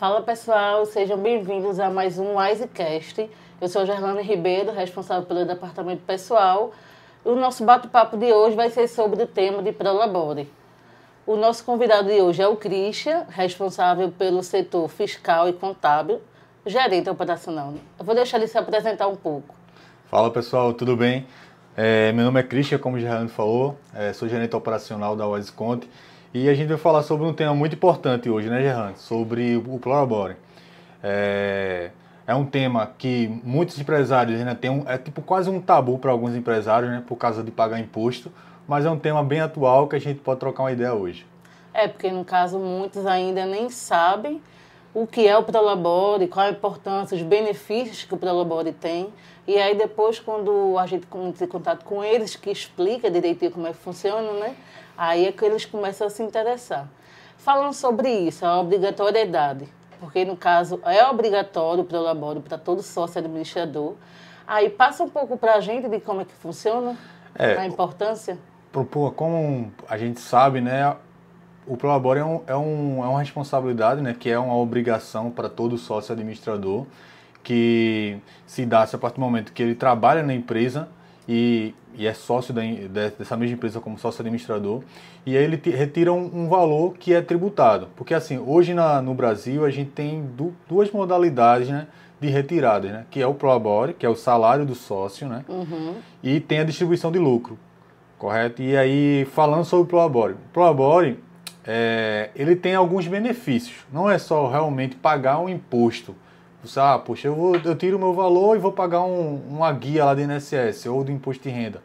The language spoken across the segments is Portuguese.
Fala pessoal, sejam bem-vindos a mais um WiseCast. Eu sou Gerlane Ribeiro, responsável pelo departamento pessoal. O nosso bate-papo de hoje vai ser sobre o tema de Prolabore. O nosso convidado de hoje é o Christian, responsável pelo setor fiscal e contábil, gerente operacional. Eu vou deixar ele se apresentar um pouco. Fala pessoal, tudo bem? Meu nome é Christian, como o Gerlane falou, sou gerente operacional da WiseConte e a gente vai falar sobre um tema muito importante hoje, né, Gerlane? Sobre o Prolabore. É um tema que muitos empresários ainda têm, é tipo quase um tabu para alguns empresários, né, por causa de pagar imposto, mas é um tema bem atual que a gente pode trocar uma ideia hoje. Porque no caso muitos ainda nem sabem o que é o Prolabore, qual a importância, os benefícios que o Prolabore tem. E aí depois, quando a gente entra em contato com eles, que explica direitinho como é que funciona, né? Aí é que eles começam a se interessar. Falando sobre isso, a obrigatoriedade, porque no caso é obrigatório o Prolabore para todo sócio administrador. Aí passa um pouco para a gente de como é que funciona, a importância. Como a gente sabe, né, o Prolabore é uma responsabilidade, né, que é uma obrigação para todo sócio administrador, que se dá a partir do momento que ele trabalha na empresa e é sócio dessa mesma empresa como sócio administrador, e aí ele retira um valor que é tributado. Porque assim, hoje no Brasil a gente tem duas modalidades, né, de retiradas, né, que é o Prolabore, que é o salário do sócio, né, e tem a distribuição de lucro, correto? E aí, falando sobre o Prolabore, ele tem alguns benefícios. Não é só realmente pagar um imposto. Você, poxa, eu tiro o meu valor e vou pagar uma guia lá do INSS ou do Imposto de Renda.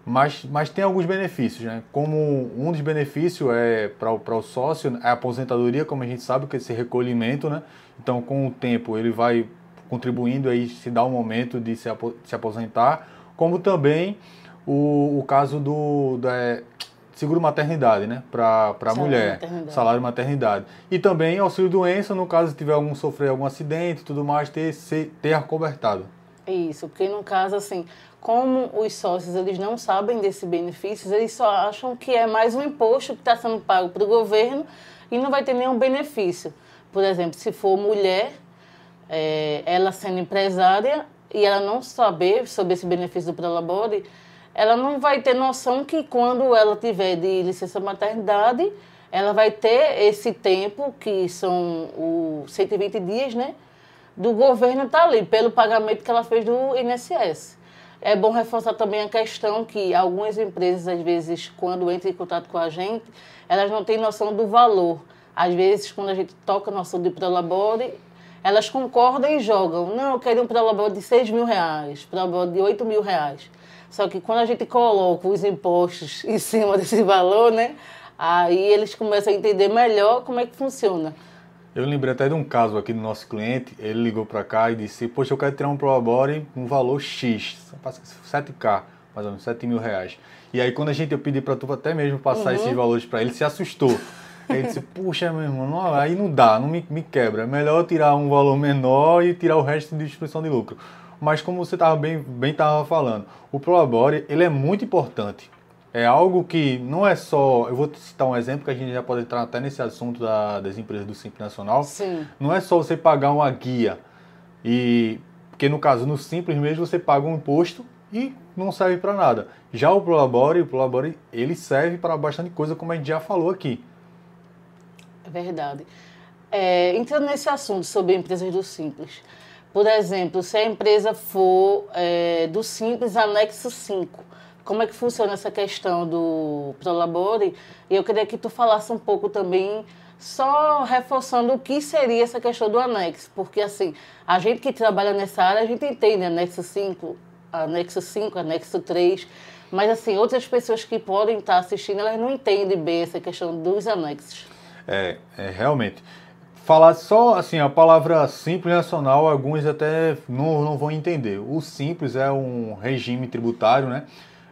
Mas tem alguns benefícios, né? Como um dos benefícios para o sócio, é a aposentadoria, como a gente sabe, que é esse recolhimento, né? Então, com o tempo, ele vai contribuindo, aí se dá o momento de se aposentar, como também o caso da seguro maternidade, né, para a mulher, salário maternidade. E também auxílio doença, no caso se tiver sofrer algum acidente e tudo mais, ter acobertado. Isso, porque no caso, assim, como os sócios eles não sabem desse benefício, eles só acham que é mais um imposto que está sendo pago para o governo e não vai ter nenhum benefício. Por exemplo, se for mulher, ela sendo empresária e ela não saber sobre esse benefício do Prolabore, ela não vai ter noção que quando ela tiver de licença maternidade, ela vai ter esse tempo, que são os 120 dias, né? Do governo estar ali, pelo pagamento que ela fez do INSS. É bom reforçar também a questão que algumas empresas, às vezes, quando entram em contato com a gente, elas não têm noção do valor. Às vezes, quando a gente toca no assunto de Prolabore, elas concordam e jogam. Não, eu quero um Prolabore de R$6.000, Prolabore de R$8.000. Só que quando a gente coloca os impostos em cima desse valor, né? Aí eles começam a entender melhor como é que funciona. Eu lembrei até de um caso aqui do nosso cliente, ele ligou para cá e disse, poxa, eu quero tirar um Prolabore com um valor X, 7K, mais ou menos, R$7.000. E aí quando eu pedi para tu até mesmo passar esses valores para ele, se assustou. Ele disse, puxa, meu irmão, aí não dá, não me quebra, é melhor eu tirar um valor menor e tirar o resto de distribuição de lucro. Mas como você estava bem falando, o Prolabore, ele é muito importante. É algo que não é só... Eu vou citar um exemplo que a gente já pode entrar até nesse assunto das empresas do Simples Nacional. Sim. Não é só você pagar uma guia. Porque no caso, no Simples mesmo, você paga um imposto e não serve para nada. Já o Prolabore, ele serve para bastante coisa, como a gente já falou aqui. É verdade. Entrando nesse assunto sobre empresas do Simples, por exemplo, se a empresa for do Simples anexo 5, como é que funciona essa questão do Prolabore? E eu queria que tu falasse um pouco também, só reforçando o que seria essa questão do anexo, porque assim, a gente que trabalha nessa área, a gente entende anexo 5, anexo 3, mas assim, outras pessoas que podem estar assistindo, elas não entendem bem essa questão dos anexos. Realmente. Falar só assim, a palavra Simples Nacional, alguns até não vão entender. O Simples é um regime tributário, né?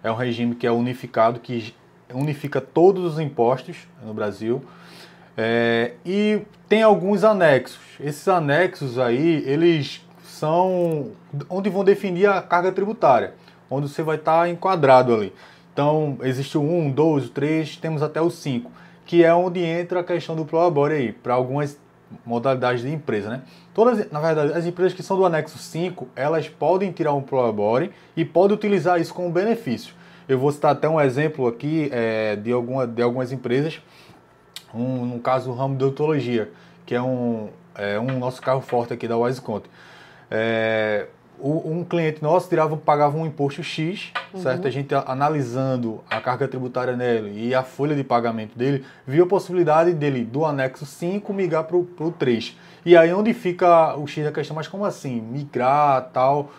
É um regime que é unificado, que unifica todos os impostos no Brasil. E tem alguns anexos. Esses anexos aí, eles são onde vão definir a carga tributária, onde você vai estar enquadrado ali. Então, existe o 1, 2, o 3, temos até o 5, que é onde entra a questão do Prolabore aí. Para algumas modalidades de empresa, né? Todas, na verdade, as empresas que são do anexo 5, elas podem tirar um Prolabore e podem utilizar isso como benefício. Eu vou citar até um exemplo aqui de algumas empresas, no caso o ramo de odontologia, que é um nosso carro forte aqui da WiseConte. Um cliente nosso pagava um imposto X, certo? A gente analisando a carga tributária nele e a folha de pagamento dele, viu a possibilidade dele, do anexo 5, migrar para o 3. E aí onde fica o X da questão, mas como assim? Migrar, tal,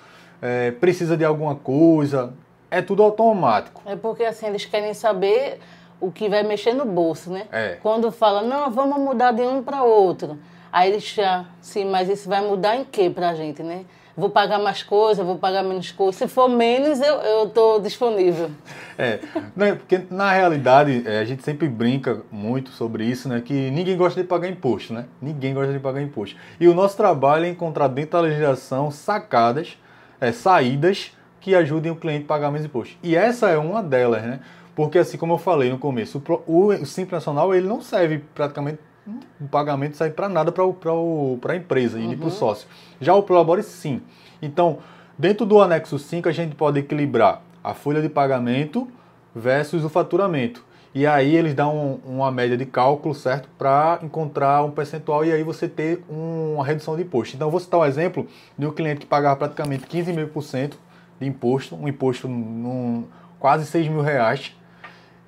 precisa de alguma coisa, é tudo automático. É porque assim, eles querem saber o que vai mexer no bolso, né? Quando fala, não, vamos mudar de um para outro. Aí eles já, sim, mas isso vai mudar em quê pra gente, né? Vou pagar mais coisa, vou pagar menos coisa. Se for menos, eu estou disponível. Né, porque na realidade a gente sempre brinca muito sobre isso, né? Que ninguém gosta de pagar imposto, né? Ninguém gosta de pagar imposto. E o nosso trabalho é encontrar dentro da legislação sacadas, saídas que ajudem o cliente a pagar menos imposto. E essa é uma delas, né? Porque assim como eu falei no começo, o Simples Nacional ele não serve praticamente. O pagamento não serve para nada para a empresa e para o sócio. Já o Prolabore, sim. Então, dentro do anexo 5, a gente pode equilibrar a folha de pagamento versus o faturamento. E aí eles dão uma média de cálculo, certo? Para encontrar um percentual e aí você ter uma redução de imposto. Então, eu vou citar um exemplo de um cliente que pagava praticamente 15.000% de imposto, um imposto quase R$6.000.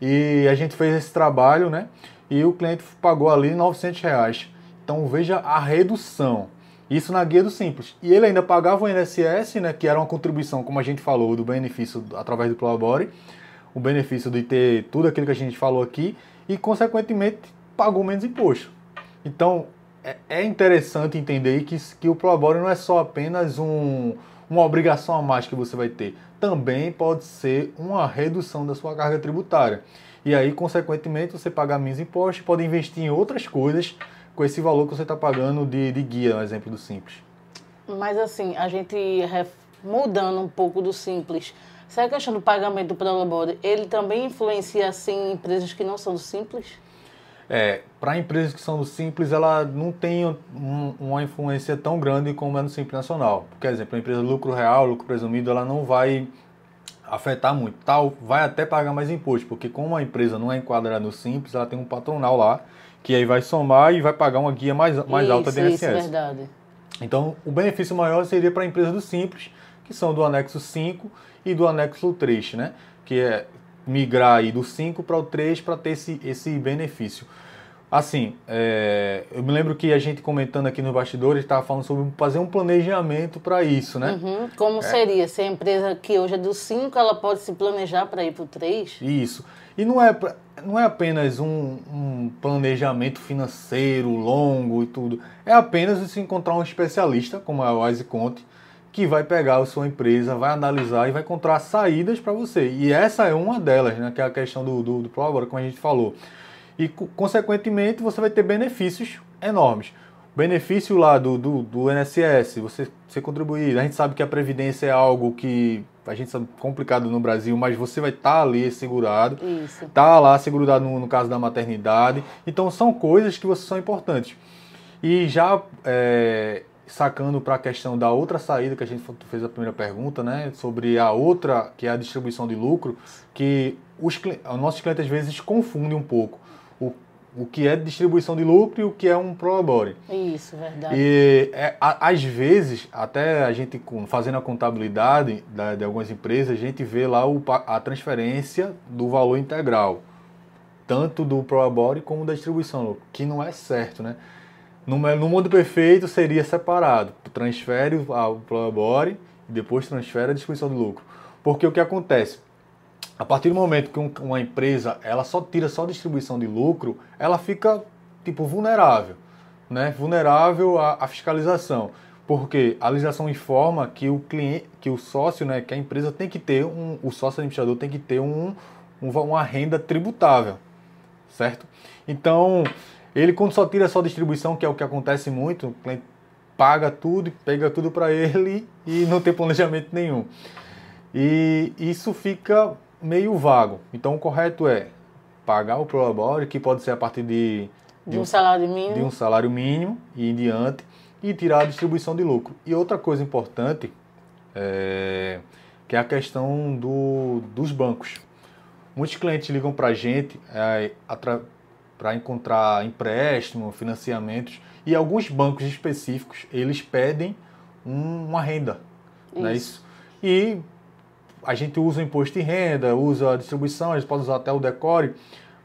E a gente fez esse trabalho, né? E o cliente pagou ali R$900. Então veja a redução. Isso na guia do Simples. E ele ainda pagava o INSS, né, que era uma contribuição, como a gente falou, do benefício através do Prolabore, o benefício de ter tudo aquilo que a gente falou aqui, e consequentemente pagou menos imposto. Então é interessante entender que o Prolabore não é só apenas uma obrigação a mais que você vai ter. Também pode ser uma redução da sua carga tributária. E aí, consequentemente, você paga menos impostos, pode investir em outras coisas com esse valor que você está pagando de guia, no exemplo do Simples. Mas assim, a gente mudando um pouco do Simples, será que a questão do pagamento do Prolabore, ele também influencia assim empresas que não são do Simples? Para empresas que são do Simples, ela não tem uma influência tão grande como é no Simples Nacional. Por exemplo, a empresa lucro real, lucro presumido, ela não vai afetar muito, vai até pagar mais imposto, porque como a empresa não é enquadrada no Simples, ela tem um patronal lá, que aí vai somar e vai pagar uma guia mais alta de INSS. Isso, verdade. Então, o benefício maior seria para a empresa do Simples, que são do anexo 5 e do anexo 3, né? Que é migrar aí do 5 para o 3 para ter esse benefício. Assim, eu me lembro que a gente comentando aqui nos bastidores estava falando sobre fazer um planejamento para isso, né? Como seria? Se a empresa que hoje é do 5, ela pode se planejar para ir para o 3? Isso. E não é apenas um planejamento financeiro longo e tudo. É apenas você encontrar um especialista, como é o WiseConte, que vai pegar a sua empresa, vai analisar e vai encontrar saídas para você. E essa é uma delas, né? Que é a questão do Prolabore, como a gente falou. E, consequentemente, você vai ter benefícios enormes. Benefício lá do INSS, você contribuir. A gente sabe que a Previdência é algo que a gente sabe complicado no Brasil, mas você vai estar ali segurado. Isso. Tá lá segurado no caso da maternidade. Então, são coisas que são importantes. E já sacando para a questão da outra saída, que a gente fez a primeira pergunta, né? Sobre a outra, que é a distribuição de lucro, que os nossos clientes às vezes confundem um pouco o que é distribuição de lucro e o que é um Prolabore. Isso, verdade. E às vezes, até a gente fazendo a contabilidade de algumas empresas, a gente vê lá a transferência do valor integral, tanto do Prolabore como da distribuição de lucro, que não é certo, né? No mundo perfeito seria separado. Transfere o Prolabore e depois transfere a distribuição de lucro. Porque o que acontece? A partir do momento que uma empresa ela tira só distribuição de lucro, ela fica vulnerável, né? Vulnerável à fiscalização. Porque a legislação informa que o cliente, que o sócio, né, que a empresa tem que ter o sócio administrador tem que ter uma renda tributável, certo? Então, ele quando só tira só distribuição, que é o que acontece muito, o cliente paga tudo, pega tudo para ele e não tem planejamento nenhum. E isso fica meio vago. Então o correto é pagar o Prolabore, que pode ser a partir de De um salário mínimo. De um salário mínimo e em diante, e tirar a distribuição de lucro. E outra coisa importante, que é a questão dos bancos. Muitos clientes ligam para a gente para encontrar empréstimo, financiamentos, e alguns bancos específicos, eles pedem uma renda. Não é isso? E a gente usa o imposto de renda, usa a distribuição, a gente pode usar até o decore,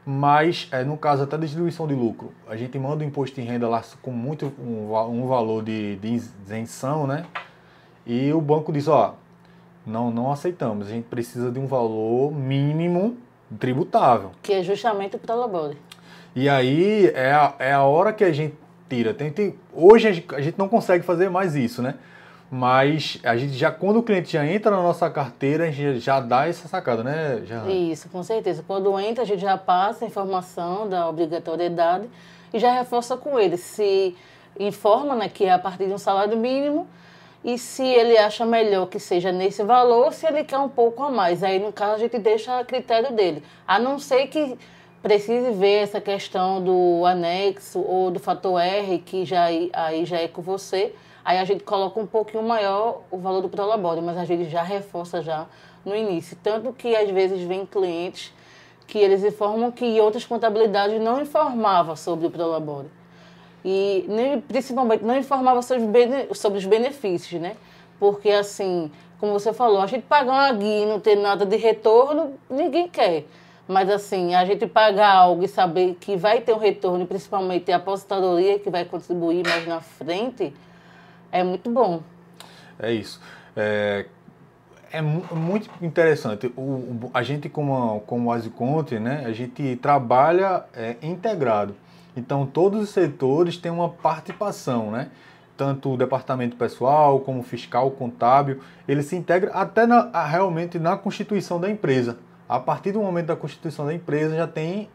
mas no caso até a distribuição de lucro, a gente manda o imposto de renda lá com um valor de isenção, né? E o banco diz, ó, não aceitamos, a gente precisa de um valor mínimo tributável. Que é justamente o Prolabore. E aí é a hora que a gente tira. Hoje a gente não consegue fazer mais isso, né? Mas a gente quando o cliente já entra na nossa carteira, a gente já dá essa sacada, né? Isso, com certeza. Quando entra, a gente já passa a informação da obrigatoriedade e já reforça com ele. Se informa, né, que é a partir de um salário mínimo, e se ele acha melhor que seja nesse valor, se ele quer um pouco a mais. Aí, no caso, a gente deixa a critério dele. A não ser que precise ver essa questão do anexo ou do fator R, que aí já é com você. Aí a gente coloca um pouquinho maior o valor do Prolabore, mas a gente já reforça já no início. Tanto que, às vezes, vem clientes que eles informam que outras contabilidades não informavam sobre o Prolabore. E principalmente não informava sobre os benefícios, né? Porque, assim, como você falou, a gente pagar uma guia e não ter nada de retorno, ninguém quer. Mas, assim, a gente pagar algo e saber que vai ter um retorno, principalmente a aposentadoria, que vai contribuir mais na frente, é muito bom. É isso. Muito interessante. A gente, como Asiconte, né, a gente trabalha integrado. Então, todos os setores têm uma participação, né? Tanto o departamento pessoal, como fiscal, contábil, ele se integra até realmente na constituição da empresa. A partir do momento da constituição da empresa, já tem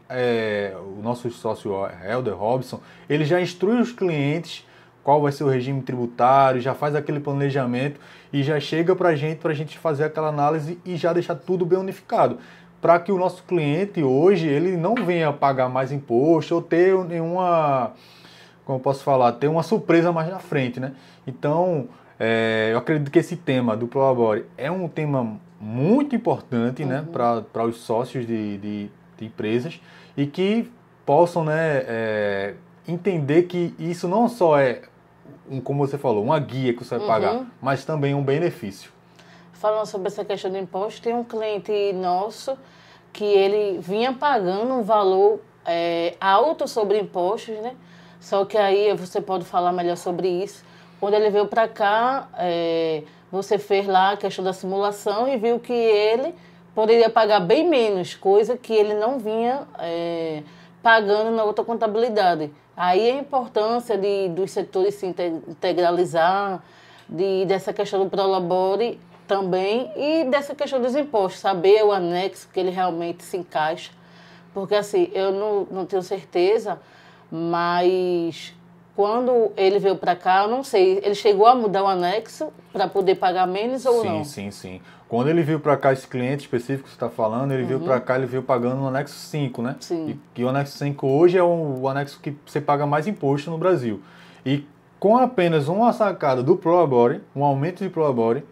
o nosso sócio Helder Robson, ele já instrui os clientes qual vai ser o regime tributário, já faz aquele planejamento e já chega para a gente fazer aquela análise e já deixar tudo bem unificado. Para que o nosso cliente hoje, ele não venha pagar mais imposto ou ter nenhuma, como eu posso falar, ter uma surpresa mais na frente, né? Então, eu acredito que esse tema do Prolabore é um tema muito importante, né, para os sócios de empresas e que possam, né, entender que isso não só é, como você falou, uma guia que você vai pagar, mas também um benefício. Falando sobre essa questão do imposto, tem um cliente nosso que ele vinha pagando um valor alto sobre impostos, né? Só que aí você pode falar melhor sobre isso. Quando ele veio para cá, você fez lá a questão da simulação e viu que ele poderia pagar bem menos, coisa que ele não vinha pagando na outra contabilidade. Aí a importância dos setores se integralizar, dessa questão do Prolabore também e dessa questão dos impostos, saber o anexo que ele realmente se encaixa. Porque assim, eu não tenho certeza, mas quando ele veio para cá, eu não sei, ele chegou a mudar o anexo para poder pagar menos ou não? Sim. Quando ele veio para cá, esse cliente específico que você está falando, ele veio para cá, ele veio pagando no anexo 5, né? Sim. E o anexo 5 hoje é o anexo que você paga mais imposto no Brasil. E com apenas uma sacada do Prolabore, um aumento de Prolabore,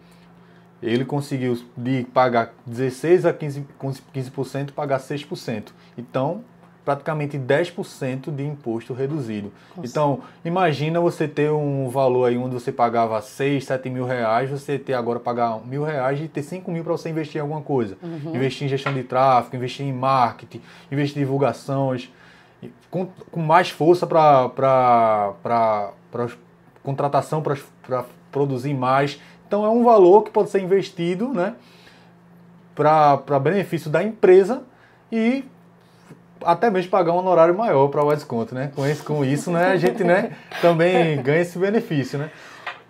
ele conseguiu de pagar 16% a 15% pagar 6%. Então, praticamente 10% de imposto reduzido. Então, imagina você ter um valor aí onde você pagava 6, 7 mil reais, você ter agora pagar R$1.000 e ter 5 mil para você investir em alguma coisa. Investir em gestão de tráfego, investir em marketing, investir em divulgações, com mais força para contratação, para produzir mais. Então, é um valor que pode ser investido, né, para benefício da empresa e até mesmo pagar um honorário maior para o Asiconte, né? Com isso, né, a gente, né, também ganha esse benefício, né?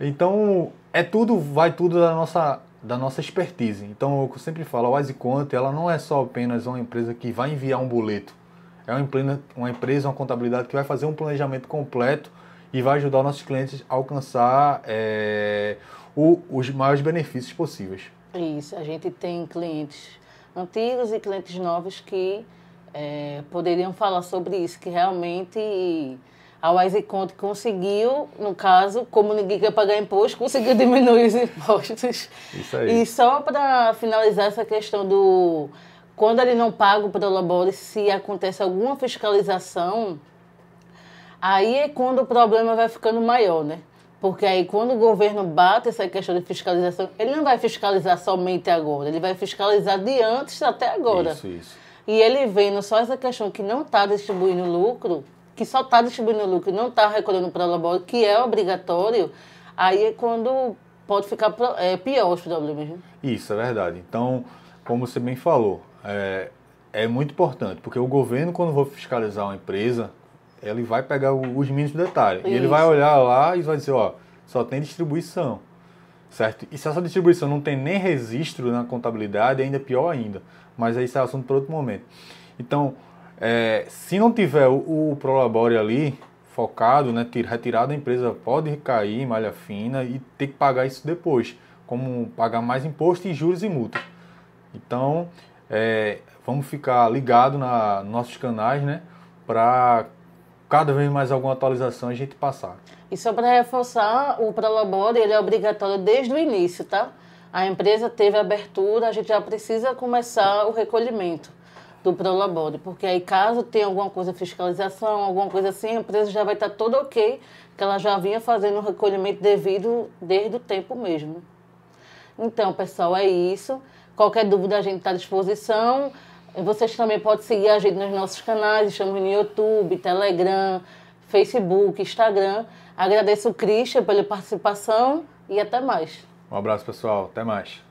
Então, vai tudo da nossa expertise. Então, eu sempre falo, a Asiconte, ela não é só apenas uma empresa que vai enviar um boleto. É uma empresa, uma contabilidade que vai fazer um planejamento completo e vai ajudar os nossos clientes a alcançar os maiores benefícios possíveis. Isso, a gente tem clientes antigos e clientes novos que poderiam falar sobre isso, que realmente a Wise Conte conseguiu, no caso, como ninguém quer pagar imposto, conseguiu diminuir os impostos. Isso aí. E só para finalizar essa questão do... Quando ele não paga o Prolabore, se acontece alguma fiscalização, aí é quando o problema vai ficando maior, né? Porque aí quando o governo bate essa questão de fiscalização, ele não vai fiscalizar somente agora, ele vai fiscalizar de antes até agora. Isso. E ele vendo só essa questão que não está distribuindo lucro, que só está distribuindo lucro e não está recolhendo o Prolabore, que é obrigatório, aí é quando pode ficar pior os problemas. Né? Isso, é verdade. Então, como você bem falou, é muito importante, porque o governo, quando for fiscalizar uma empresa, ele vai pegar os mínimos detalhes. Isso. E ele vai olhar lá e vai dizer, ó, só tem distribuição, certo? E se essa distribuição não tem nem registro na contabilidade, ainda é pior ainda. Mas aí isso é assunto para outro momento. Então, se não tiver o Prolabore ali, focado, né, retirado da empresa, pode recair em malha fina e ter que pagar isso depois, como pagar mais imposto e juros e multas. Então, vamos ficar ligados nos nossos canais, né, para cada vez mais alguma atualização a gente passar. E só para reforçar, o Prolabore ele é obrigatório desde o início, tá? A empresa teve abertura, a gente já precisa começar o recolhimento do Prolabore, porque aí caso tenha alguma coisa, fiscalização, alguma coisa assim, a empresa já vai estar toda ok, que ela já vinha fazendo o recolhimento devido desde o tempo mesmo. Então, pessoal, é isso. Qualquer dúvida a gente está à disposição. Vocês também podem seguir a gente nos nossos canais, estamos no YouTube, Telegram, Facebook, Instagram. Agradeço o Christian pela participação e até mais. Um abraço, pessoal. Até mais.